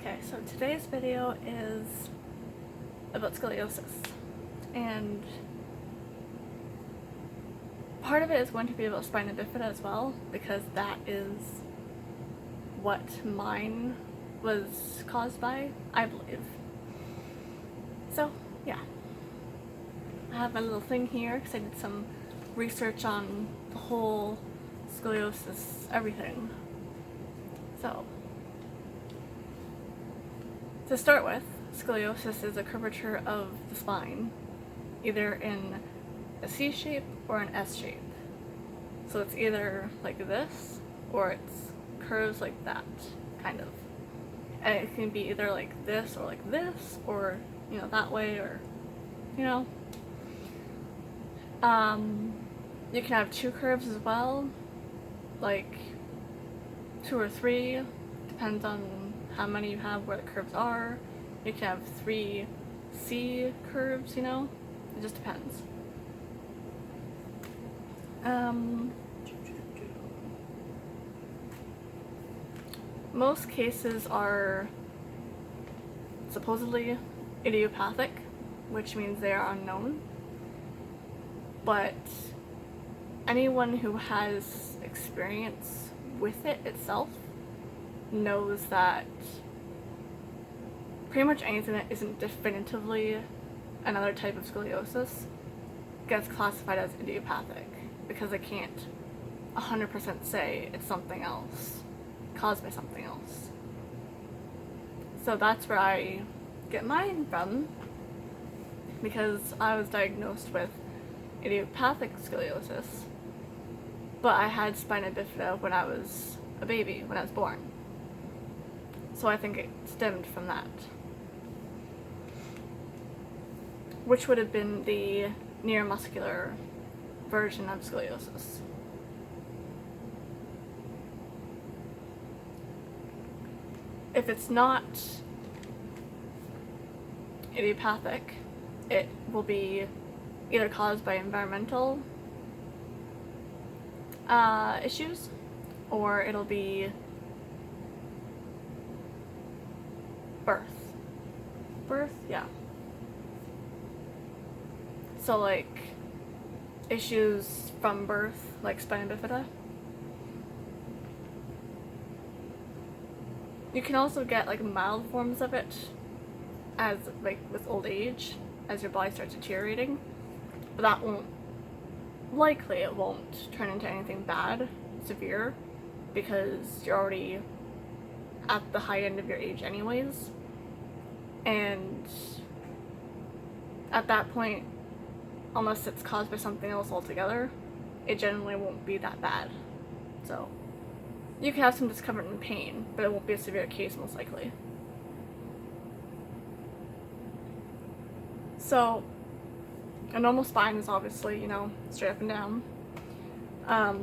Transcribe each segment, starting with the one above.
Okay, so today's video is about scoliosis, and part of it is going to be about spina bifida as well, because that is what mine was caused by, I believe. So, yeah. I have my little thing here because I did some research on the whole scoliosis, everything. So, to start with, scoliosis is a curvature of the spine, either in a C shape or an S shape. So it's either like this, or it's curves like that, kind of. And it can be either like this, or, you know, that way, or, you know. You can have two curves as well, like 2 or 3, depends on how many you have, where the curves are. You can have 3 C curves, you know, it just depends. Most cases are supposedly idiopathic, which means they are unknown, but anyone who has experience with it itself knows that pretty much anything that isn't definitively another type of scoliosis gets classified as idiopathic, because they can't 100% say it's something else, caused by something else. So that's where I get mine from, because I was diagnosed with idiopathic scoliosis, but I had spina bifida when I was a baby, when I was born. So I think it stemmed from that, which would have been the neuromuscular version of scoliosis. If it's not idiopathic, it will be either caused by environmental issues, or it'll be birth, yeah. So like issues from birth, like spina bifida. You can also get like mild forms of it as like with old age, as your body starts deteriorating, but that won't, likely it won't turn into anything bad, severe, because you're already at the high end of your age anyways, and at that point, unless it's caused by something else altogether, it generally won't be that bad. So you can have some discomfort and pain, but it won't be a severe case most likely. So a normal spine is obviously, you know, straight up and down. A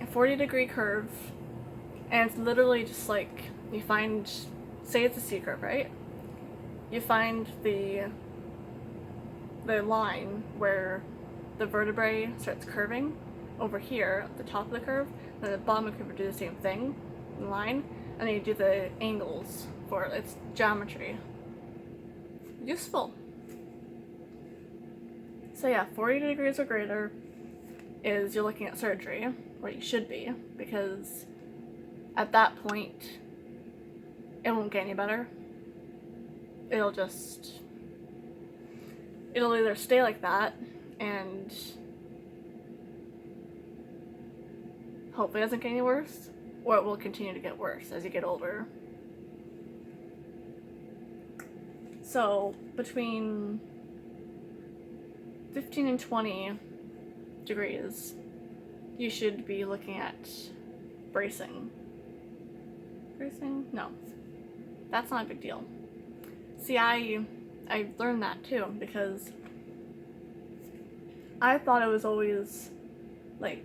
40-degree curve, and it's literally just like, you find, say it's a C curve, right? You find the line where the vertebrae starts curving over here at the top of the curve, then the bottom of the curve would do the same thing, in line, and then you do the angles for it. It's geometry. Useful. So yeah, 40 degrees or greater is you're looking at surgery, or you should be, because at that point it won't get any better. It'll either stay like that and hopefully it doesn't get any worse, or it will continue to get worse as you get older. So between 15 and 20 degrees, you should be looking at bracing. Bracing? No. That's not a big deal. See, I learned that too, because I thought it was always like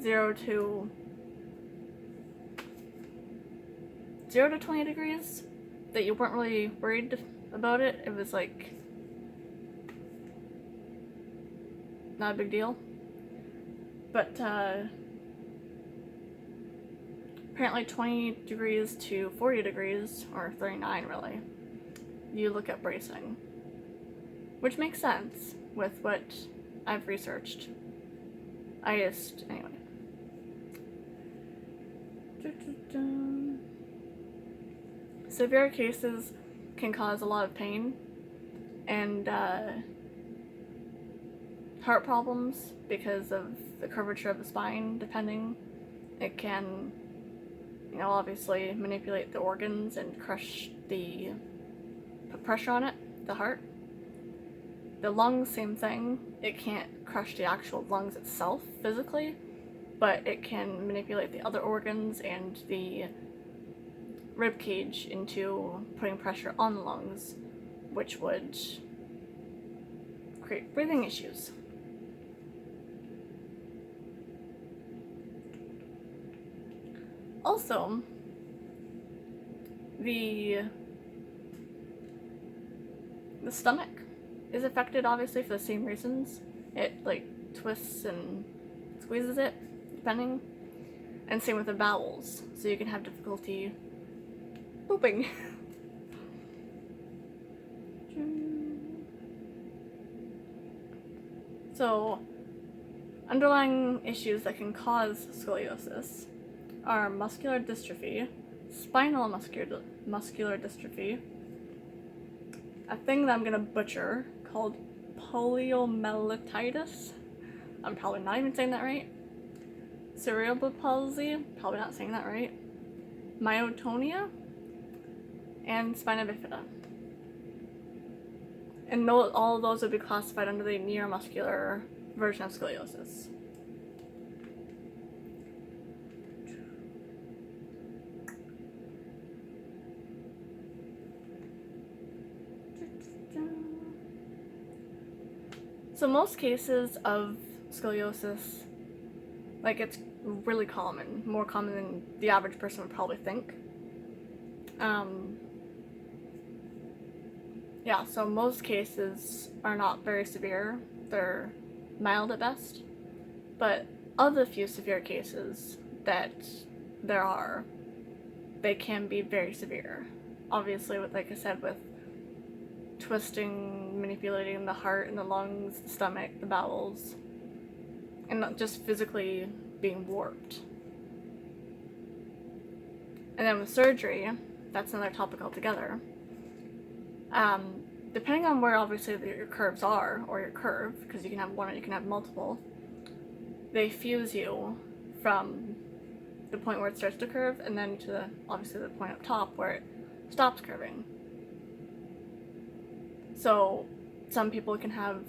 0 to 20 degrees, that you weren't really worried about it. It was like not a big deal. But apparently 20 degrees to 40 degrees, or 39 really, you look at bracing. Which makes sense with what I've researched. Anyway. Severe cases can cause a lot of pain and heart problems because of the curvature of the spine, depending. It can, obviously manipulate the organs and put pressure on it, the heart. The lungs, same thing. It can't crush the actual lungs itself physically, but it can manipulate the other organs and the rib cage into putting pressure on the lungs, which would create breathing issues. Also, the stomach is affected, obviously, for the same reasons. It twists and squeezes it, depending. And same with the bowels, so you can have difficulty pooping. So, underlying issues that can cause scoliosis are muscular dystrophy, spinal muscular dystrophy, a thing that I'm gonna butcher called poliomyelitis. I'm probably not even saying that right. Cerebral palsy, probably not saying that right. Myotonia, and spina bifida. And all of those would be classified under the neuromuscular version of scoliosis. So most cases of scoliosis, it's really common, more common than the average person would probably think. So most cases are not very severe. They're mild at best. But of the few severe cases that there are, they can be very severe. Obviously, like I said, with twisting, manipulating the heart and the lungs, the stomach, the bowels, and not just physically being warped. And then with surgery, that's another topic altogether. Depending on where obviously your curves are, or your curve, because you can have one or you can have multiple, they fuse you from the point where it starts to curve and then to obviously the point up top where it stops curving. So some people can have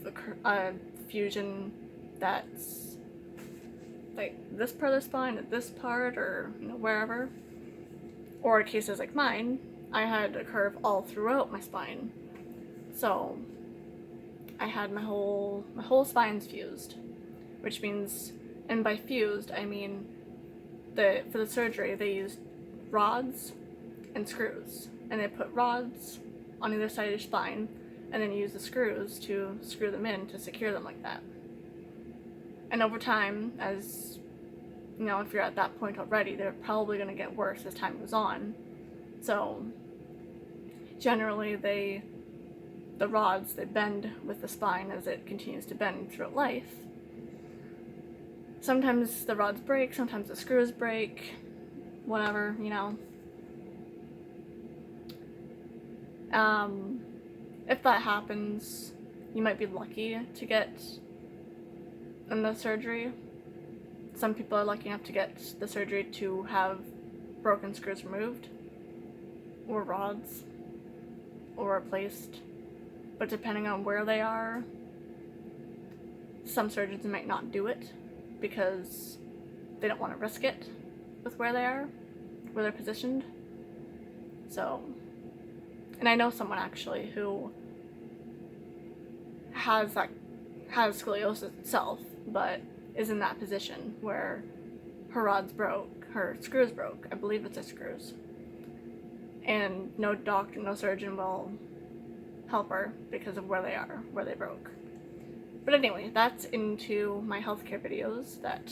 a fusion that's this part of the spine at this part, or wherever. Or cases like mine, I had a curve all throughout my spine. So I had my whole spine's fused, which means, and by fused I mean for the surgery they used rods and screws, and they put rods on either side of your spine and then use the screws to screw them in to secure them like that. And over time, as if you're at that point already, they're probably going to get worse as time goes on. So generally the rods, they bend with the spine as it continues to bend throughout life. Sometimes the rods break, sometimes the screws break, whatever, If that happens, you might be lucky to get in the surgery. Some people are lucky enough to get the surgery to have broken screws removed, or rods, or replaced. But depending on where they are, some surgeons might not do it because they don't want to risk it with where they are, where they're positioned. So, and I know someone actually who has scoliosis itself, but is in that position where her rods broke, her screws broke. I believe it's her screws. And no doctor, no surgeon will help her because of where they are, where they broke. But anyway, that's into my healthcare videos that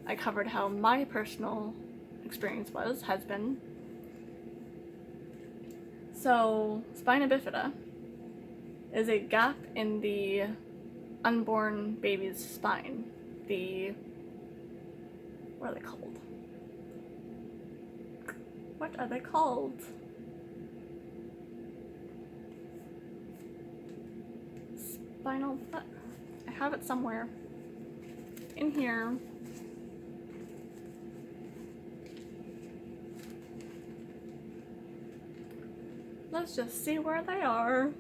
I covered how my personal experience has been. So, spina bifida is a gap in the unborn baby's spine. What are they called? What are they called? Spinal. I have it somewhere in here. Let's just see where they are.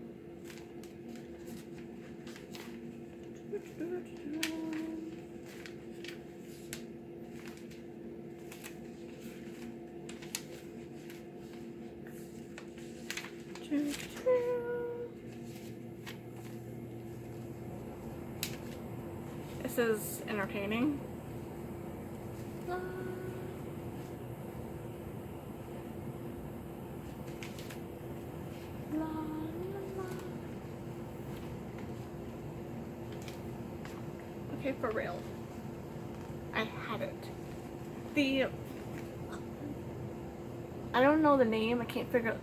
This is entertaining. La. La, la, la. Okay, for real. I had it. I don't know the name, I can't figure out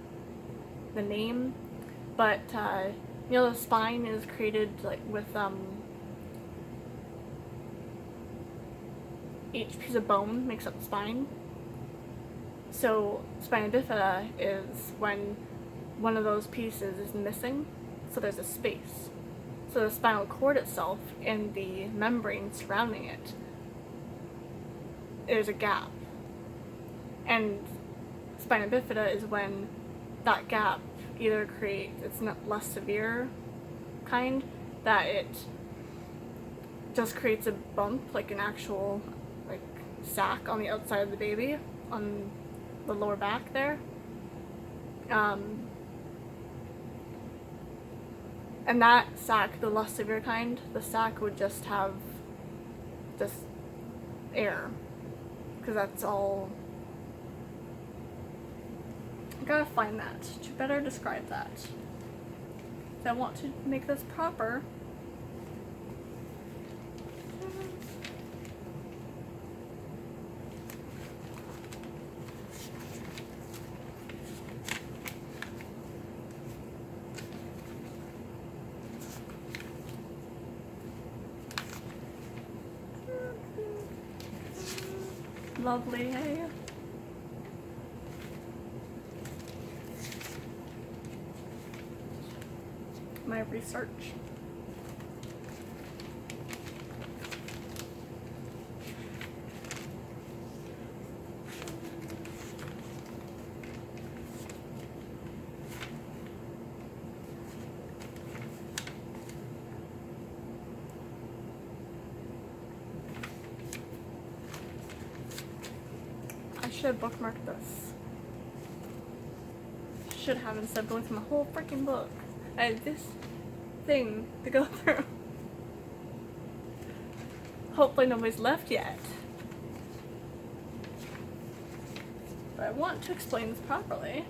the name, but you know, the spine is created like with each piece of bone makes up the spine. So spina bifida is when one of those pieces is missing, so there's a space. So the spinal cord itself and the membrane surrounding it, there's a gap. And spina bifida is when that gap either creates, it's not less severe kind, that it just creates a bump, like an actual like sac on the outside of the baby, on the lower back there. And that sac, the less severe kind, the sac would just have just air, because that's all. I gotta find that to better describe that. I want to make this proper. Lovely, hey? My research. I should have bookmarked this. Should have, instead of going through my whole freaking book. I had this thing to go through. Hopefully nobody's left yet. But I want to explain this properly.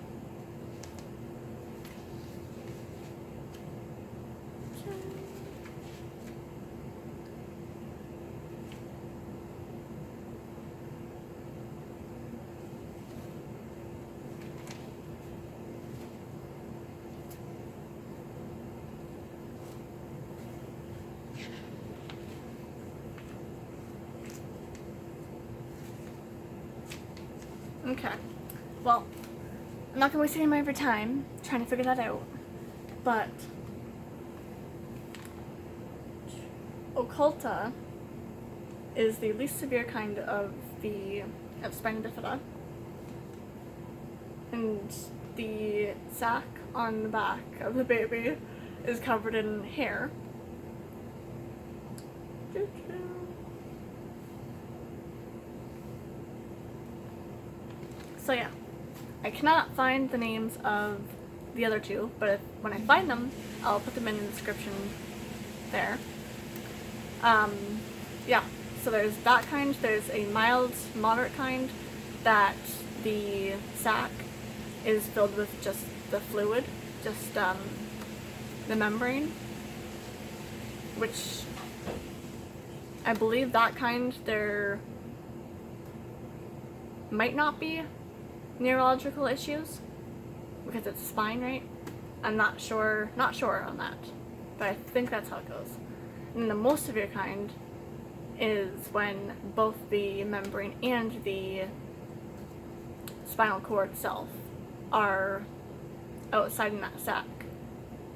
Okay, well, I'm not gonna waste any more of your time trying to figure that out, but occulta is the least severe kind of spina bifida, and the sac on the back of the baby is covered in hair. So yeah, I cannot find the names of the other two, but when I find them, I'll put them in the description there. Yeah, so there's that kind, there's a mild, moderate kind that the sac is filled with just the fluid, just the membrane, which I believe that kind, might not be neurological issues because it's spine, right? I'm not sure on that, but I think that's how it goes. And the most severe kind is when both the membrane and the spinal cord itself are outside in that sac,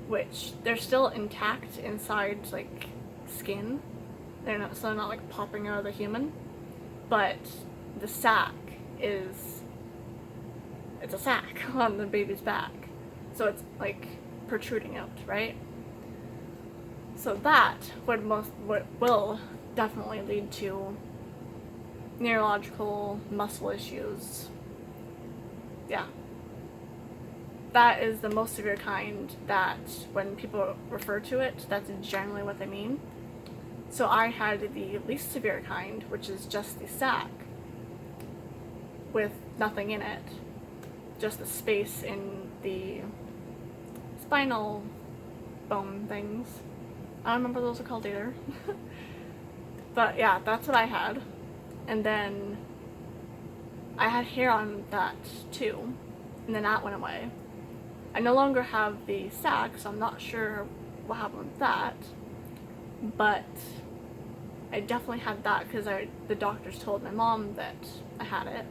which they're still intact inside, like, skin. They're not like popping out of the human, but the sac it's a sac on the baby's back, so it's like protruding out, right? So that will definitely lead to neurological muscle issues. Yeah. That is the most severe kind that when people refer to it, that's generally what they mean. So I had the least severe kind, which is just the sac with nothing in it, just the space in the spinal bone things. I don't remember what those are called either. But yeah, that's what I had. And then I had hair on that too, and then that went away. I no longer have the sac, so I'm not sure what happened with that, but I definitely had that because the doctors told my mom that I had it,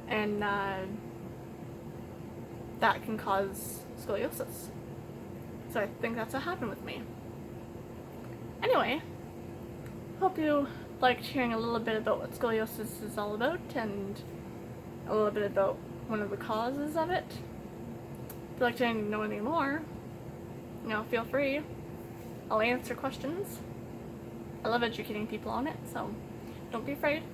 and that can cause scoliosis. So I think that's what happened with me. Anyway, hope you liked hearing a little bit about what scoliosis is all about and a little bit about one of the causes of it. If you'd like to know any more, feel free. I'll answer questions. I love educating people on it, so don't be afraid.